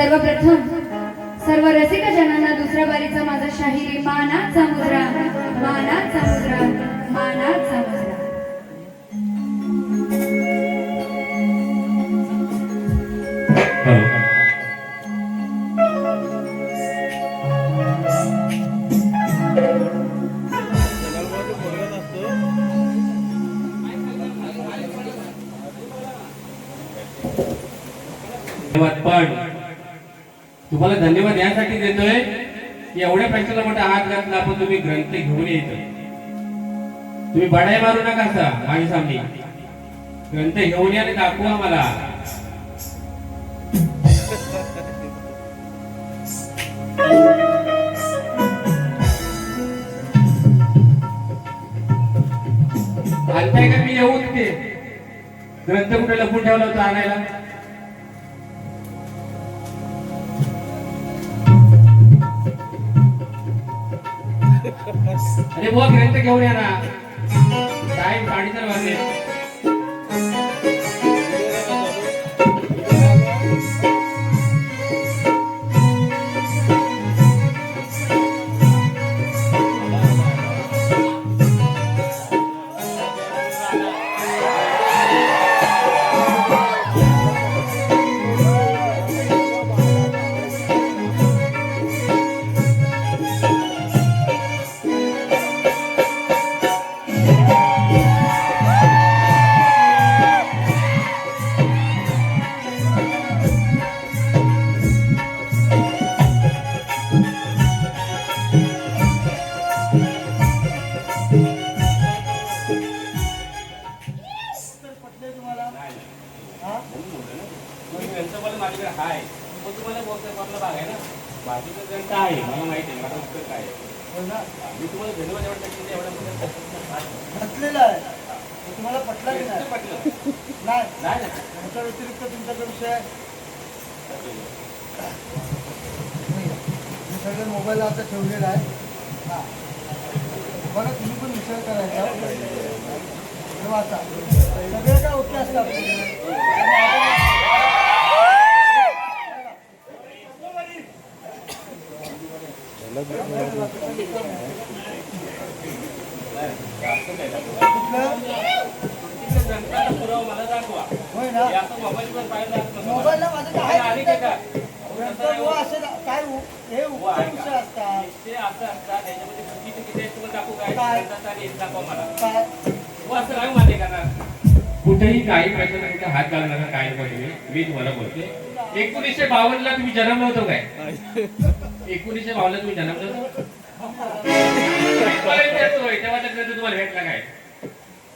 सर्वप्रथम सर्व रसिक जनांना दुसऱ्या बारीचा माझा शाहिरी मानाचा मुजरा, मानाचा मुजरा, मानाचा मुजरा. पण तुम्हाला धन्यवाद यासाठी देतोय की एवढ्या प्रश्नाला मोठा हात घातला आपण तुम्ही ग्रंथ घेऊन येतो. तुम्ही बडाई मारू नका असा माझ्या सामने ग्रंथ घेऊन या आणि दाखवा मला. आणताय का मी येऊ तिथे ग्रंथ कुठे लपून ठेवला होता आणायला. अरे बुवा ग्रंथ घेऊन या ना. टाइम 4:30 वाजले. तुम्हाला पटला की नाही? त्याच्या व्यतिरिक्त तुमच्याकडे विषय मी सगळे मोबाईल आता ठेवलेला आहे. बघा तुम्ही पण विचार करायचा तेव्हा आता सगळे काय ओके असतात. मोबाईलला माझं काय कुठेही काही प्रश्न हात घालणार काय नको. मी तुम्हाला बोलते 1952 ला तुम्ही जन्मला होतो काय? 1952 ला तुम्ही जन्मला होतो तेव्हाचा ग्रंथ तुम्हाला भेटला काय?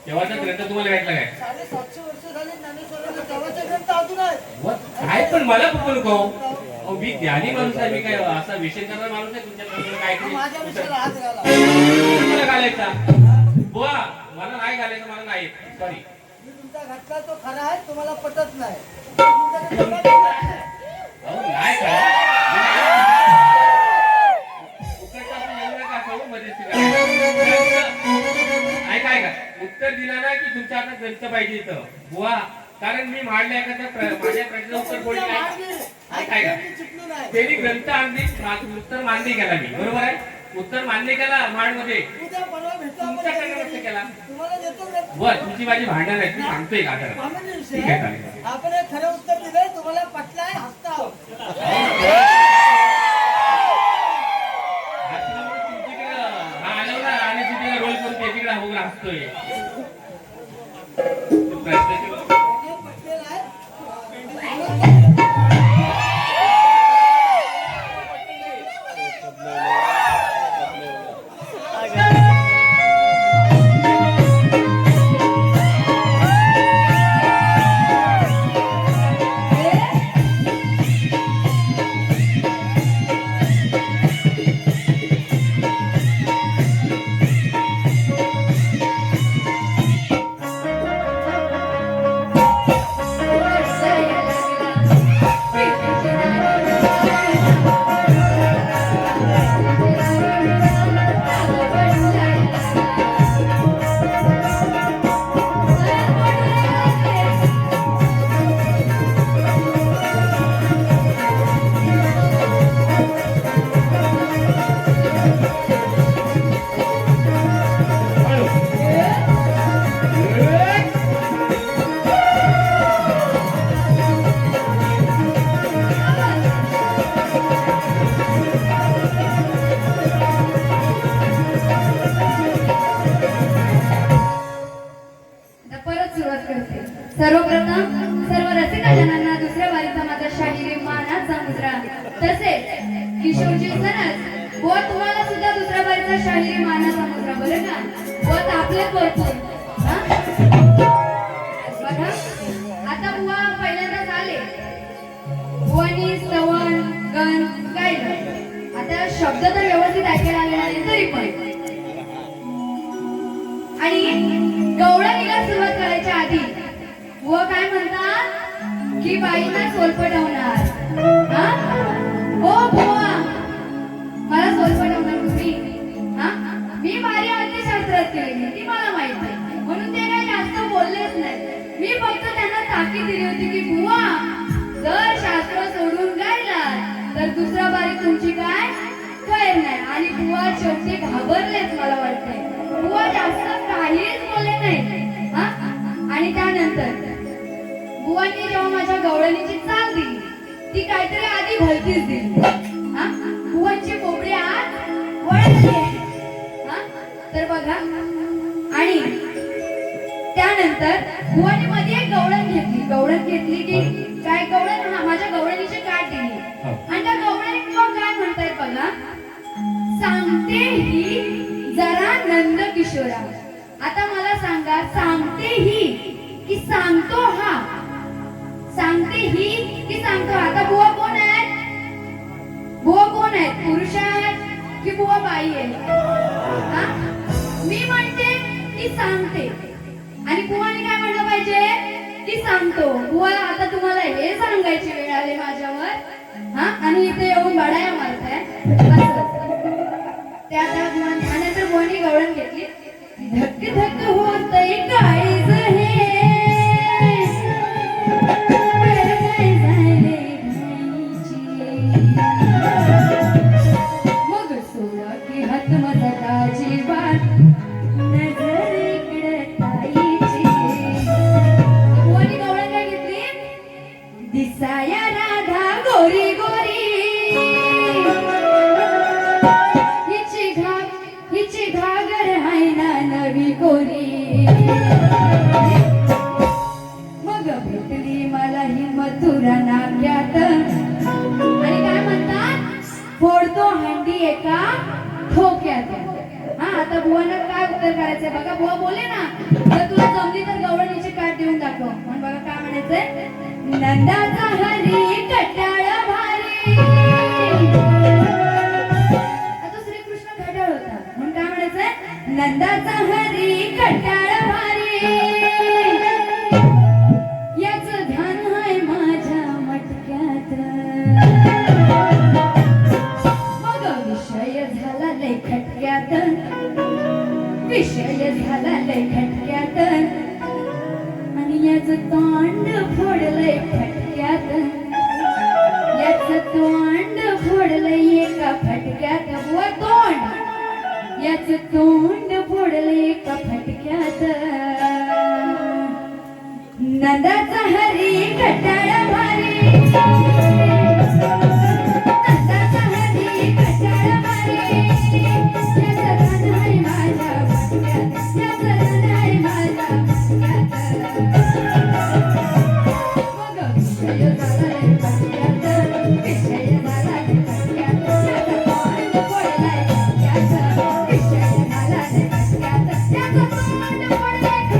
तेव्हाचा ग्रंथ तुम्हाला भेटला काय? 750 वर्ष झाली ज्ञानेश्वराला तेव्हाचा ग्रंथ अजून आहे. काय पण मला पण नको. मी ज्ञानी माणूस आहे. मी काय असा विषय करणारा माणूस आहे तुमच्या काय माझ्या विषयाला हात घाला. मला घालायचा बुवा मला नाही घालायचं. मला नाही सॉरी. मी तुमचा घातला तो खरा आहे. तुम्हाला पटत नाही. उत्तर दिला ना की तुमचा आता ग्रंथ पाहिजे इथं बुवा. कारण मी मांडल्या माझ्या प्रश्न उत्तर कोणी काय का त्यांनी ग्रंथ आणली उत्तर मान्य केला मी. बरोबर आहे. उत्तर मान्य केला मांडमध्ये तुमच्याकडे केला. बर तुमची माझी भांडण आहे. मी सांगतोय का आपण एक खरं उत्तर दिलंय. तुम्हाला पटलाय हसता आणि तिथे रोल करून त्याच्याकडे होऊन हसतोय. सर्वप्रथम सर्व रसिक जनांना दुसऱ्या बारीचा माझा शाहिरी मानाचा मुजरा तसेच किशोरजी सनस व तुम्हाला सुद्धा दुसऱ्या बारीचा शाहिरी मानाचा मुजरा बरं का व आपले भरपूर बघा आता बुवा पहिल्यांदाच आले बुवानी स्तवन गण गायलं आता शब्द तर व्यवस्थित ऐकायला आले नाही तरी पण आणि गवळणीला सुरुवात करायच्या आधी व काय म्हणतात की बाईंना सोलपटवणार हा हो बुवा मला सोलपटवणार तुम्ही हा मी बारी अर्थशास्त्रात केलेली ती मला माहित आहे म्हणून ते काही जास्त बोललेच नाही मी फक्त त्यांना ताकीद दिली होती की बुवा जर शास्त्र सोडून गायला तर दुसरा बारी तुमची काय खैर नाही आणि बुवा शेवटी घाबरलेच मला वाटते बुवा जास्त काहीच बोलले नाही हा आणि त्यानंतर बुवांनी जेव्हा माझ्या गवळणीची चाल दिली ती काहीतरी आधी भलतीच दिली हा बुवांची कोपडी आत वळली हा तर बघा आणि त्यानंतर बुवांनी मध्ये एक गवळण घेतली की काय गवळण हा माझ्या गवळणीची काठ दिली आणि त्या गवळणीत मग काय म्हणतायत बघा सांगते ही जरा नंद किशोरा आता मला सांगा सांगते ही की सांगतो हा सांगते ही की सांगतो आता बुवा कोण आहे बुवा कोण आहे पुरुष आहे की बुवा बाई आहे हा मी म्हणते की सांगते आणि बुवाने काय म्हणलं पाहिजे की सांगतो बुवा आता तुम्हाला हे सांगायची वेळ आली माझ्यावर हा आणि इथे येऊन बडाया मारताय त्यानंतर बुवानी गवळण घेतली धक धक होतय काळीज हे मग सोडा की हात मदताची वाट नजर इकडे ताईची बुवानी गवळण काय घेतली दिसाया राधा गोरी गोरी हिची घागर हाय ना नवी गोरी मग भेटली मला ही मथुरा नाक्यात आणि काय म्हणतात फोडतो हंडी एका ठोक्यात हा आता बुवांना काय उत्तर करायचंय बघा बुवा बोले ना तर तुला जमली तर गवळणीची काठ देऊन दाखव म्हणून बघा काय म्हणायचंय नंदाचा हरी कट्याळ भारी आता श्रीकृष्ण घड्याळ होता म्हणून काय म्हणायचंय नंदाचा हरी कट्याळ भारी याच ध्यान आहे माझ्या मटक्यात मग विषय झाला लय खटक्यात विषय झाला लय खटक्यात आणि याच तोंड फोडलंय फटक्यात याच तोंड फोडलंय एका फटक्यात व तोंड याच तोंड फोडलंय एका फटक्यात नंदाचा हरी कटाळ भारी नंदाचा हरी कटाळ भारी याचं धन आहे माझ्या फटक्यात याचं धन आहे माझ्या मग विषय झाला रे फटक्यात विषय झाला रे फटक्यात याचं तोंड फोडलंय फटक्यात विषय झाला रे फटक्यात याचं तोंड फोडलंय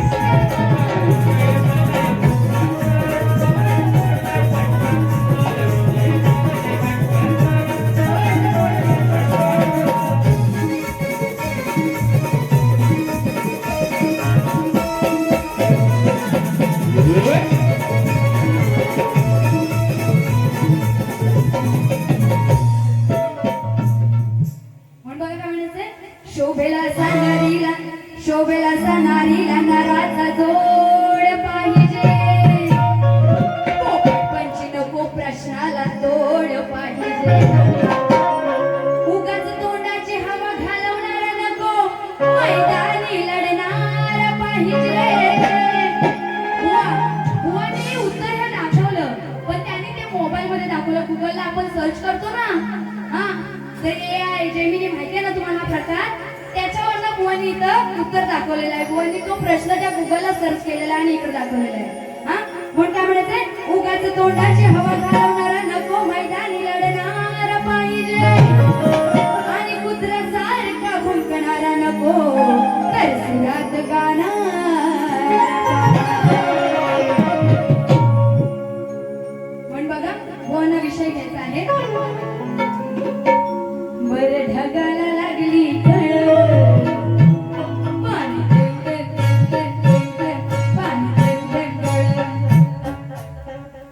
म्हणून बघा काय म्हणायचंय शोभेला सणारीला नराचा जोड पाहिजे पंची नको प्रश्नाला तोड पाहिजे उगाच तोंडाची हवा घालवणारा नको मैदानी लढणार पाहिजे बुवाने उत्तर हे दाखवलं पण त्यांनी ते मोबाईल मध्ये दाखवलं गुगलला आपण सर्च करतो ना हा तर AI जेमिनी माहितीये ना तुम्हाला हा प्रकार त्याच्यावरनं बुवानी इथं उत्तर दाखवलेलं आहे बुवानी तो प्रश्न त्या गुगलला सर्च केलेला आणि इकडे दाखवलेला आहे हा पण काय म्हणायचंय उगाच तोंडाची हवा घालवणारा नको मैदानी लढणारा पाहिजे आणि कुत्र्यासारखा भुंकणारा नको तर सुरात गाणारा पण बघा वन विषय घ्यायचा आहे वर ढगाला लागली कळ पाणी पाणी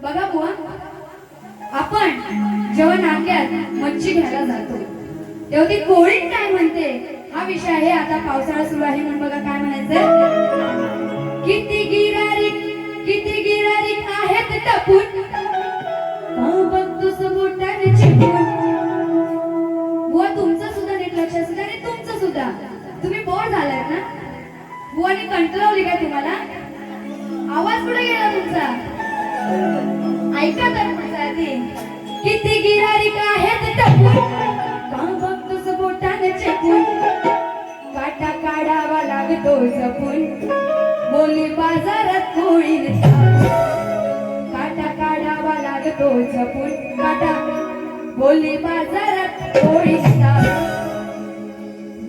बघा बुवा आपण जेव्हा नाक्यात मच्छी घ्यायला जातो तेव्हा ती कोळी काय म्हणते हा विषय आहे आता पावसाळा सुरू आहे म्हणून बघा काय म्हणायचं किती गिरारीक आहेत टपून बघतोस बोटाने चिपून बुवा तुमचं सुद्धा नीट लक्ष असू द्या आणि तुमचं सुद्धा तुम्ही बोर झालात ना बुवाने कंटाळवली काय तुम्हाला आवाज कुठे गेला तुमचा ऐका तर तुमचा आधी किती गिरारीक आहेत टपून का बघतोस बोटाने चिपून काटा काढावा लागतो जपून बोली बाजारात कोळी काटा काढावा लागतो जपून काटा बोली बाजारात कोळी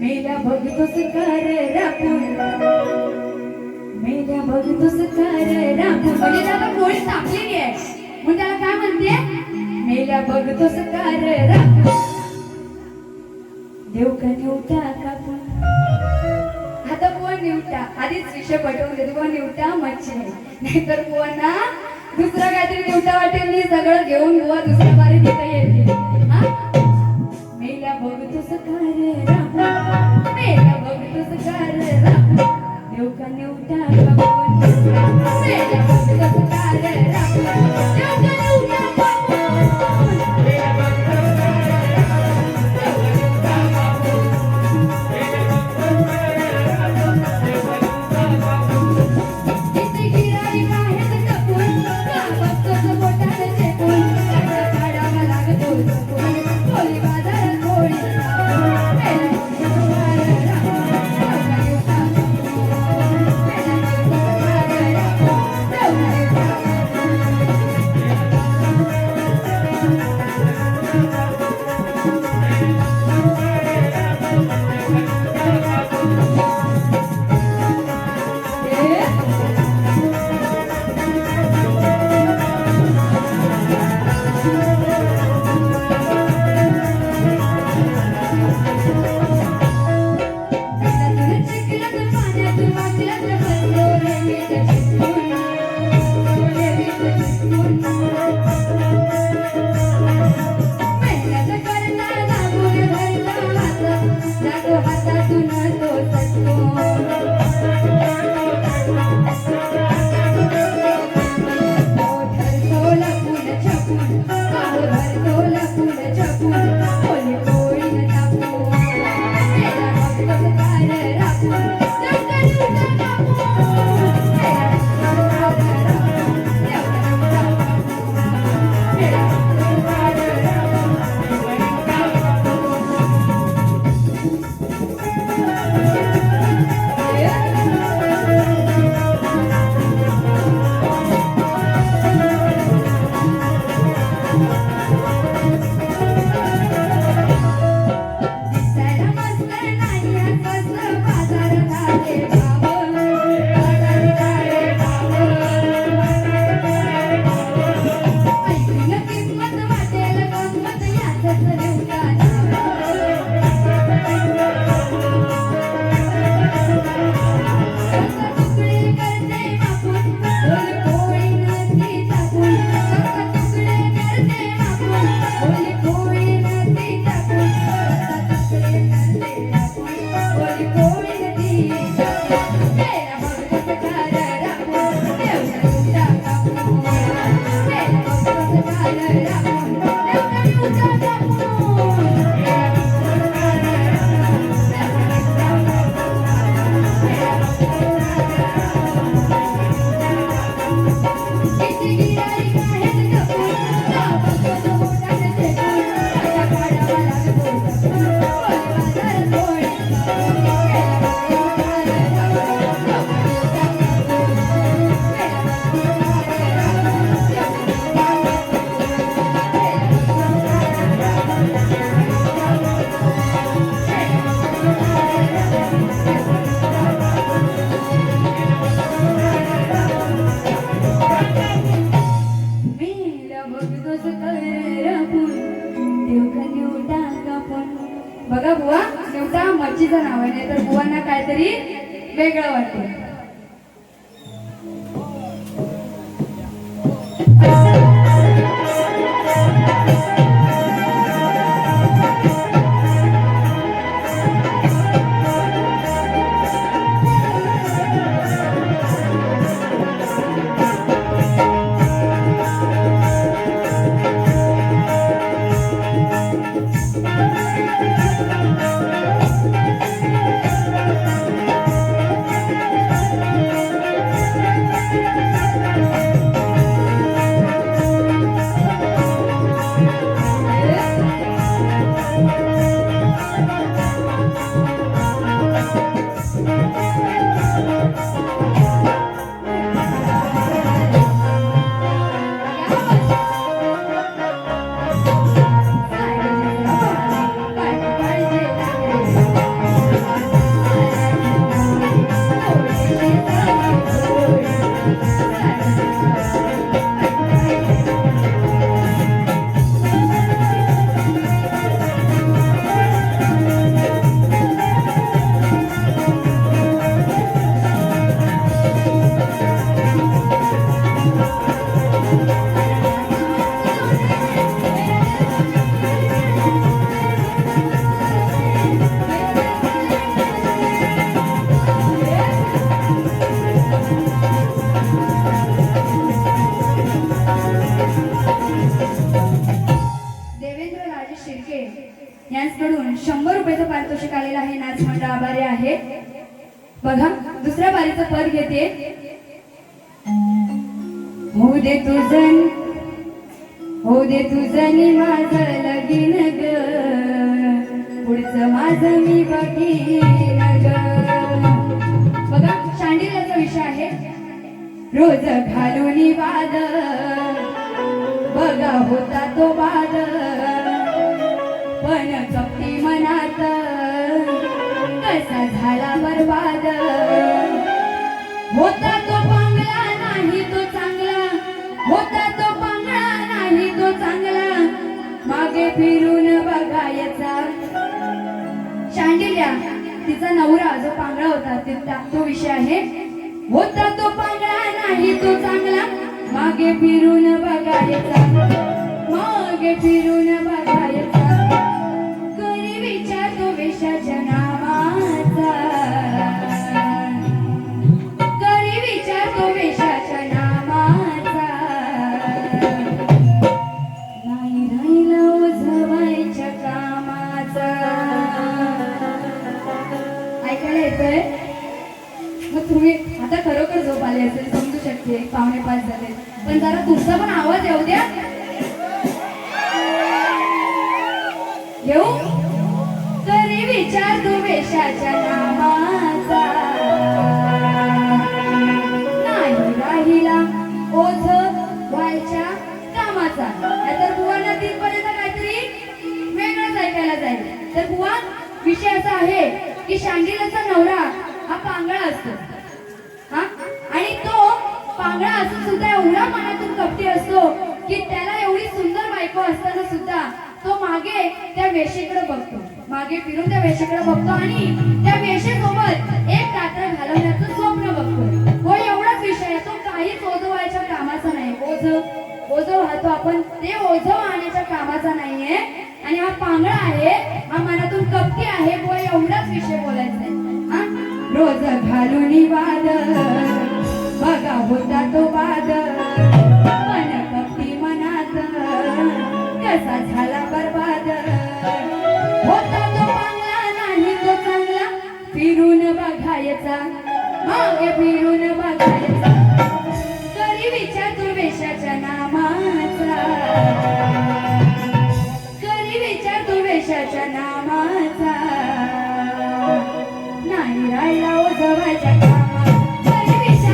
मेला बघतोस कर रापून मेला बघतोस कर रापून म्हणजे त्याला कोळी टाकलेली आहे म्हणून त्याला काय म्हणते मेला बघतोस कर रापून देव का निवटा कापून आता बुवा निवटा आधीच विषय पटवून देतो बुवा निवटा मच्छी नाहीतर बुवांना दुसरा काहीतरी निवटा वाटेल मी सगळं घेऊन बुवा दुसऱ्या बारी तिथे येते हा मेला बघतोस कार रापून मेला बघतोस कार रापून देव का निवटा कापून मेला बघतोस कार रापून देव का निवटा कापून मेला बघतोस बघा बुवा शेवटा मच्छीचं नाव आहे नाही तर बुवांना काहीतरी वेगळं वाटतं. देवेंद्र राजे शिर्के यांच्याकडून 100 रुपयाचं पारितोषिक आलेलं आहे. नाच मंडळ आभारी आहे. बघा दुसऱ्या बारीचं पद घेते. होऊ दे तुझं माझं लगीन ग पुढचं माझं मी बघीन ग. बघा शांडिल्याचा विषय आहे. रोज घालून वाद बघा होता तो वाद पण कपटी मनात कसा झाला बरबाद. होता तो पांगला नाही तो चांगला होता तो पांगळा नाही तो चांगला मागे फिरून बघायचा. शांडिल्या तिचा नवरा जो पांगळा होता तो विषय आहे. होता तो पांगळा नाही तो चांगला मागे फिरून बघायचा मागे फिरून बघायचा. करी विचार तो वेशाच्या नामाचा करी विचार तो वेशाच्या नामाचा. नाही राहिला ओझवायच्या कामाचा. ऐकायला येतोय मग तुम्ही आता खरोखर झोप आली असेल समजू शकते. 4:45 झाले पण जरा तुमचा पण आवाज येऊ द्या. घेऊ तरी विचार तू वेशाच्या नामाचा नाही राहिला ओझ व्हायच्या कामाचा. तर बुवांना 3 पर्यंत काहीतरी वेगळंच ऐकायला जाईल. तर बुवा विषय असा आहे की शांडिल्याचा नवरा हा पांगळा असतो हा आणि तो पांगळा असून सुद्धा एवढा मनातून कपटी असतो की त्याला एवढी सुंदर बायको असताना सुद्धा तो मागे त्या वेशीकडे बघतो मागे फिरून त्या वेशीकडे बघतो आणि त्या वेशीसोबत एक रात्र घालवण्याचं स्वप्न बघतो. हो एवढाच विषय आहे. तो काहीच ओझवायच्या कामाचा नाही. ओझ वाहतो आपण ते ओझ वाहण्याच्या कामाचा नाहीये. आणि हा पांगळा आहे हा मनातून कपटी आहे. हो एवढाच विषय बोलायचा आहे. रोज घालून वाद बघा होता तो वाद पण कपटी मनात कसा झाला बरबाद. होता तो पांगला नाही तो चांगला फिरून बघायचा मागे फिरून बघायचा. करी विचार तो वेशाच्या नामाचा करी विचार तो वेशाच्या नामाचा नाही राहिला ओझवायच्या कामा. करी विचार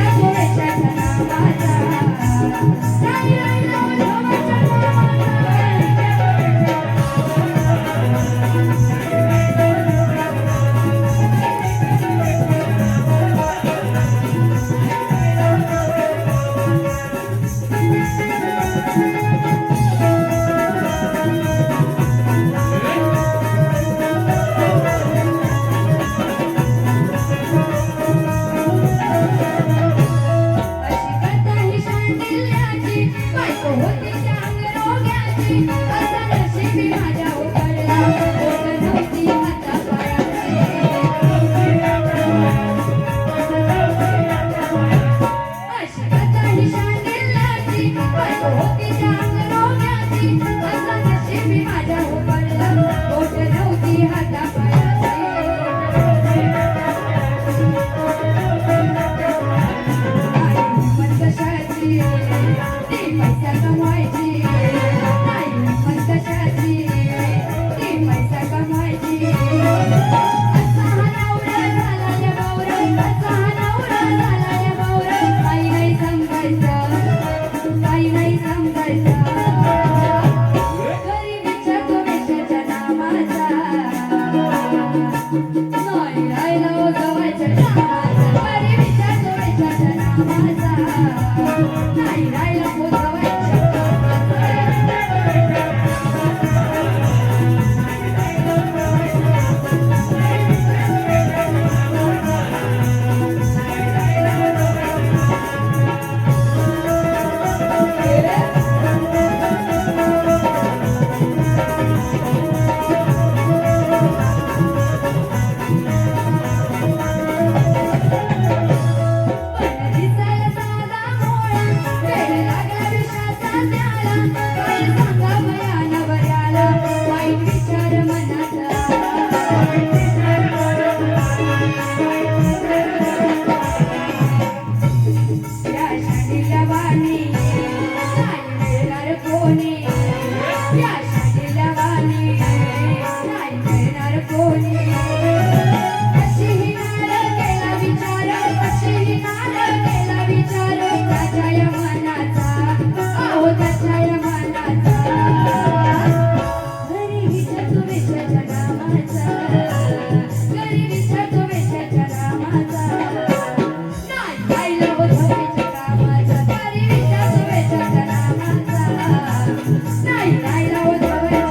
विचार त्याच्या या मनाचा, अहो त्याच्या या मनाचा. घरी विचारतो वेशाच्या नामाचा, घरी विचारतो वेशाच्या नामाचा. नाही खायला उधळीच्या कामाचा, घरी विचारतो वेशाच्या नामाचा. नाही खायला उधळीच्या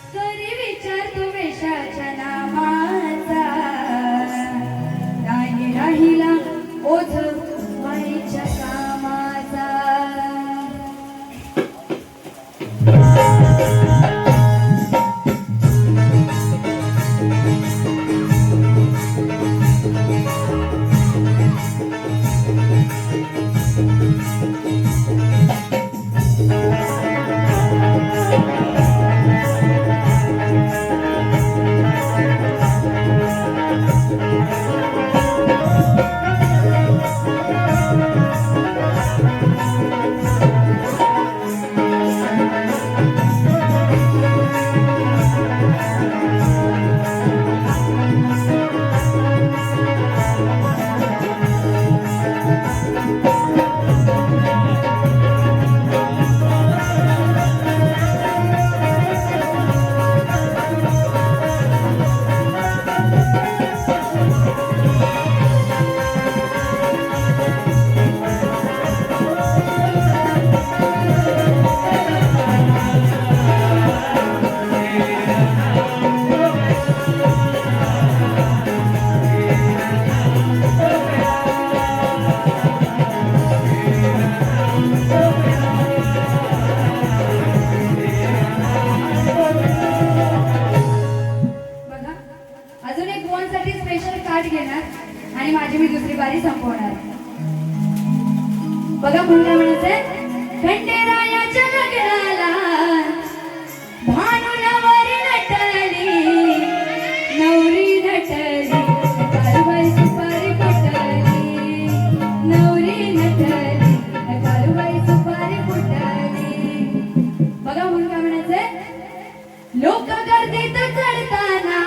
घरी विचारतो वेशाच्या नामाचा. नाही राहिला ओझ वारीच्या कामाचा. बघा, अजून एक बुवांसाठी स्पेशल कार्ड घेणार आणि माझी मी दुसरी बारी संपवणार. बघा पुन्हा म्हणायचंय, खंडेरायाच्या लग्नाला भानू नवरी नटली, नवरी नटली, काळूबाई सुपारी फुटली, नवरी नटली, काळूबाई सुपारी फुटली. बघा म्हणून काय म्हणायचंय, लोक गर्दीत चढताना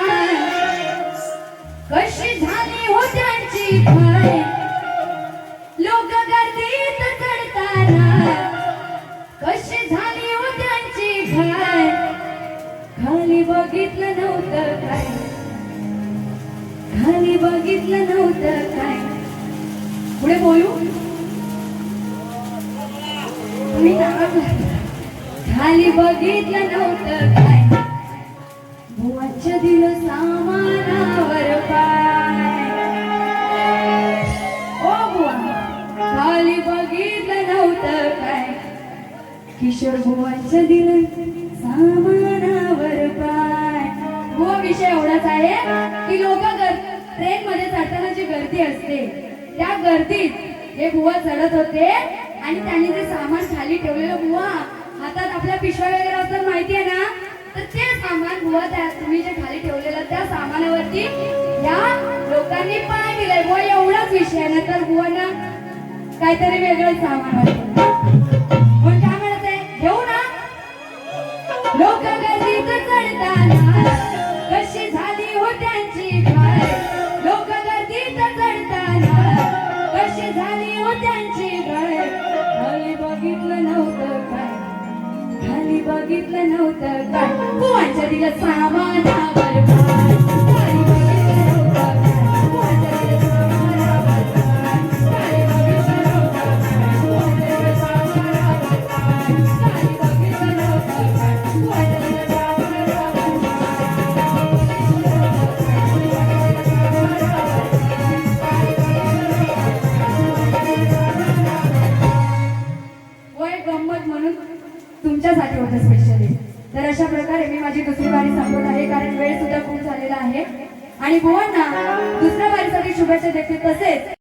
कशी झाली हो त्यांची घाई. लोक गर्दीत चढताना कशी झाली हो त्यांची घाई. खाली बघितलं नव्हतं काय, खाली बघितलं नव्हतं काय. पुढे बोलू तुम्ही खाली बघितलं नव्हतं काय. बुवाच्या दिलं सामानावर पाय. ओ बुवा खाली बघितलं नव्हतं काय. किशोर बुवाच्या दिलं सामानावर पाय. बुवा विषय एवढाच आहे की लोक ट्रेन मध्ये चढताना जी गर्दी असते त्या गर्दीत हे बुवा चढत होते आणि त्यांनी जे सामान खाली ठेवलेलं, बुवा हातात आपल्या पिशव्या वगैरे असतात माहिती आहे ना, तर ते सामान बुवा त्या तुम्ही जे खाली ठेवलेलं त्या सामानावरती या लोकांनी पाय दिलाय. बुवा एवढाच विषय आहे ना, तर बुवांना काहीतरी वेगळंच सामान वाटतं. पण काय म्हणत आहे, घेऊ ना. लोक गर्दीत चढताना कशी झाली हो त्यांची घाई. लोक गर्दीत चढताना कशी झाली हो त्यांची घाई. खाली बघितलं नव्हतं काय, खाली बघितलं नव्हतं काय. बुवांच्या दिलं सामानावर पाय. खाली बघितलं नव्हतं काय, बुवांच्या दिलं सामानावर पाय. खाली बघितलं नव्हतं काय, बुवांच्या दिलं सामानावर पाय. एक गंमत म्हणून तुमच्यासाठी होतं स्पेशली. तर अशा प्रकारे मी माझी दुसरी बारी संपवत आहे, कारण वेळ सुद्धा खूप झालेला आहे. आणि बुवांना दुसऱ्या बारीसाठी शुभेच्छा देते. तसेच